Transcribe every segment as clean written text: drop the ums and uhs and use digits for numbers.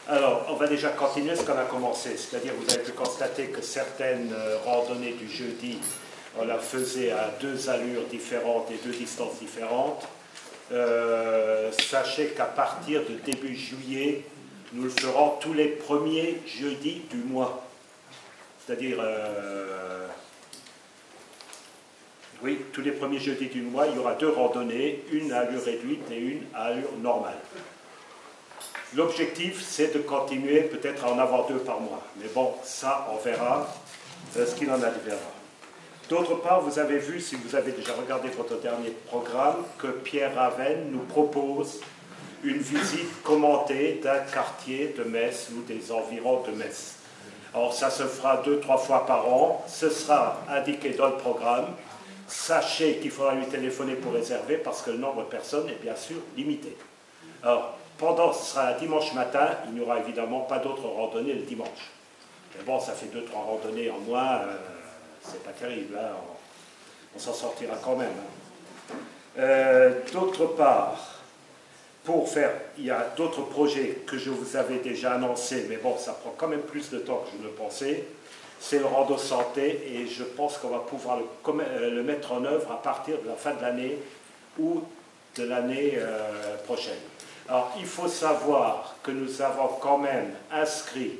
Alors, on va déjà continuer ce qu'on a commencé, c'est-à-dire vous avez pu constater que certaines randonnées du jeudi, on la faisait à deux allures différentes et deux distances différentes. Sachez qu'à partir de début juillet, nous le ferons tous les premiers jeudis du mois. C'est-à-dire, oui, tous les premiers jeudis du mois, il y aura deux randonnées, une à allure réduite et une à allure normale. L'objectif, c'est de continuer peut-être à en avoir deux par mois. Mais bon, ça, on verra ce qu'il en adviendra. D'autre part, vous avez vu, si vous avez déjà regardé votre dernier programme, que Pierre Ravenne nous propose une visite commentée d'un quartier de Metz ou des environs de Metz. Alors, ça se fera 2-3 fois par an. Ce sera indiqué dans le programme. Sachez qu'il faudra lui téléphoner pour réserver parce que le nombre de personnes est bien sûr limité. Alors, ce sera un dimanche matin, il n'y aura évidemment pas d'autres randonnées le dimanche. Mais bon, ça fait 2-3 randonnées en moins, c'est pas terrible, hein, on s'en sortira quand même. Hein. D'autre part, il y a d'autres projets que je vous avais déjà annoncés, mais bon, ça prend quand même plus de temps que je ne le pensais. C'est le rando santé et je pense qu'on va pouvoir le mettre en œuvre à partir de la fin de l'année ou de l'année prochaine. Alors, il faut savoir que nous avons quand même inscrit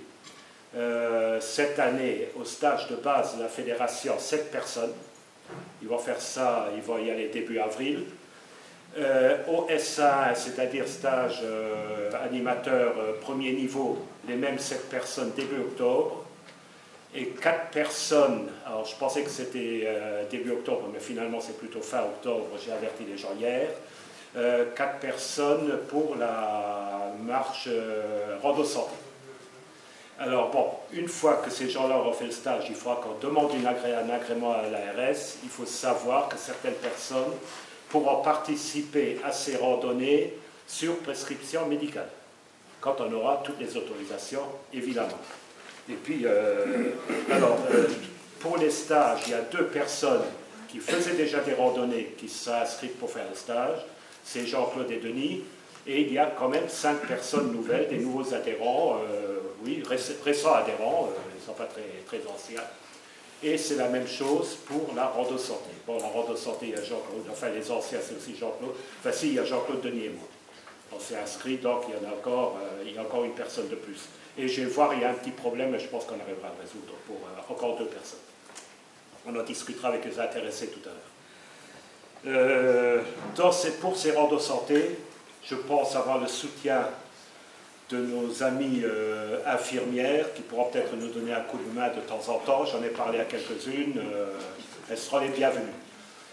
cette année au stage de base de la fédération 7 personnes. Ils vont faire ça, ils vont y aller début avril. Au S1, c'est-à-dire stage animateur premier niveau, les mêmes 7 personnes début octobre. Et 4 personnes, alors je pensais que c'était début octobre, mais finalement c'est plutôt fin octobre, j'ai averti les gens hier. 4 personnes pour la marche rando santé. Alors bon, une fois que ces gens-là auront fait le stage, il faudra qu'on demande un agrément à l'ARS. Il faut savoir que certaines personnes pourront participer à ces randonnées sur prescription médicale, quand on aura toutes les autorisations, évidemment. Et puis, pour les stages, il y a 2 personnes qui faisaient déjà des randonnées qui sont inscrites pour faire le stage. C'est Jean-Claude et Denis, et il y a quand même 5 personnes nouvelles, des nouveaux adhérents, oui, récents adhérents, ils ne sont pas très anciens. Et c'est la même chose pour la rando santé. Bon, la rando santé, il y a Jean-Claude, enfin les anciens, c'est aussi Jean-Claude, enfin si, il y a Jean-Claude, Denis et moi. On s'est inscrit, donc il y a encore une personne de plus. Et je vais voir, il y a un petit problème, mais je pense qu'on arrivera à résoudre pour encore 2 personnes. On en discutera avec les intéressés tout à l'heure. Pour ces randos santé, je pense avoir le soutien de nos amies infirmières qui pourront peut-être nous donner un coup de main de temps en temps. J'en ai parlé à quelques-unes, elles seront les bienvenues.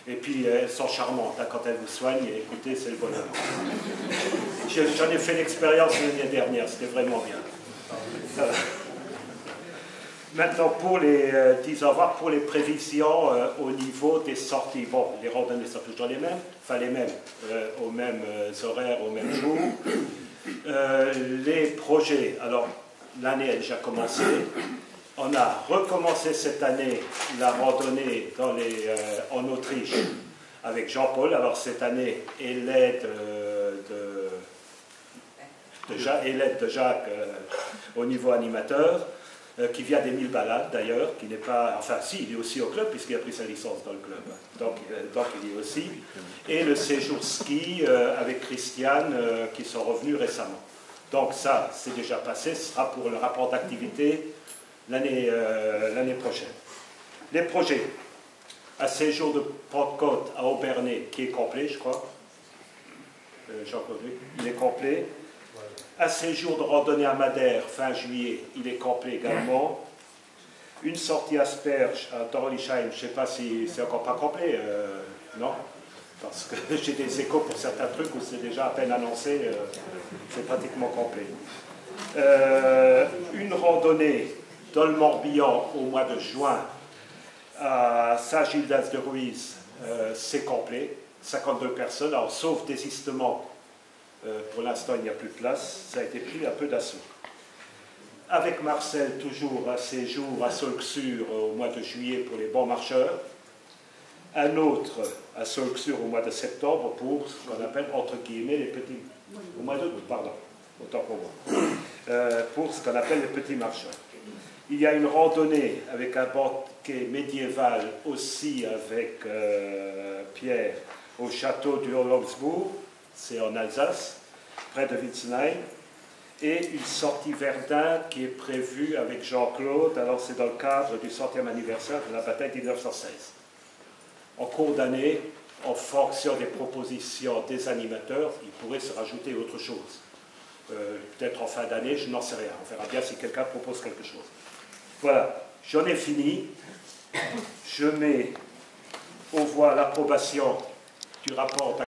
Et puis elles sont charmantes, hein, quand elles vous soignent, et écoutez, c'est le bonheur. J'en ai fait l'expérience l'année dernière, c'était vraiment bien. Maintenant, pour les prévisions au niveau des sorties, bon, les randonnées sont toujours les mêmes, enfin les mêmes, aux mêmes horaires, aux mêmes jours. Les projets, alors l'année a déjà commencé. On a recommencé cette année la randonnée en Autriche avec Jean-Paul. Alors cette année, et l'aide de Jacques au niveau animateur. Qui vient des 1000 balades d'ailleurs, qui n'est pas, enfin si, il est aussi au club puisqu'il a pris sa licence dans le club, donc il y est aussi, et le séjour ski avec Christiane qui sont revenus récemment. Donc ça, c'est déjà passé, ce sera pour le rapport d'activité l'année prochaine. Les projets, un séjour de Pentecôte à Aubernais qui est complet, je crois, Jean-Claude, il est complet. Un séjour de randonnée à Madère, fin juillet, il est complet également. Une sortie asperge à Dorlisheim, je ne sais pas si c'est encore pas complet, non? Parce que j'ai des échos pour certains trucs où c'est déjà à peine annoncé, c'est pratiquement complet. Une randonnée dans le Morbihan au mois de juin à Saint-Gildas-de-Ruiz, c'est complet, 52 personnes, alors sauf désistement. Pour l'instant, il n'y a plus de place. Ça a été pris un peu d'assaut. Avec Marcel, toujours un séjour à Solxure au mois de juillet pour les bons marcheurs. Un autre à Solxure au mois de septembre pour ce qu'on appelle, entre guillemets, les petits... Au mois d'août, pardon. Autant pour moi. pour ce qu'on appelle les petits marchands. Il y a une randonnée avec un banquet médiéval aussi avec Pierre au château du Hollandsbourg, c'est en Alsace, près de Witzenheim, et une sortie Verdun qui est prévue avec Jean-Claude, alors c'est dans le cadre du 100e anniversaire de la bataille de 1916. En cours d'année, en fonction des propositions des animateurs, il pourrait se rajouter autre chose. Peut-être en fin d'année, je n'en sais rien. On verra bien si quelqu'un propose quelque chose. Voilà, j'en ai fini. Je mets au voie l'approbation du rapport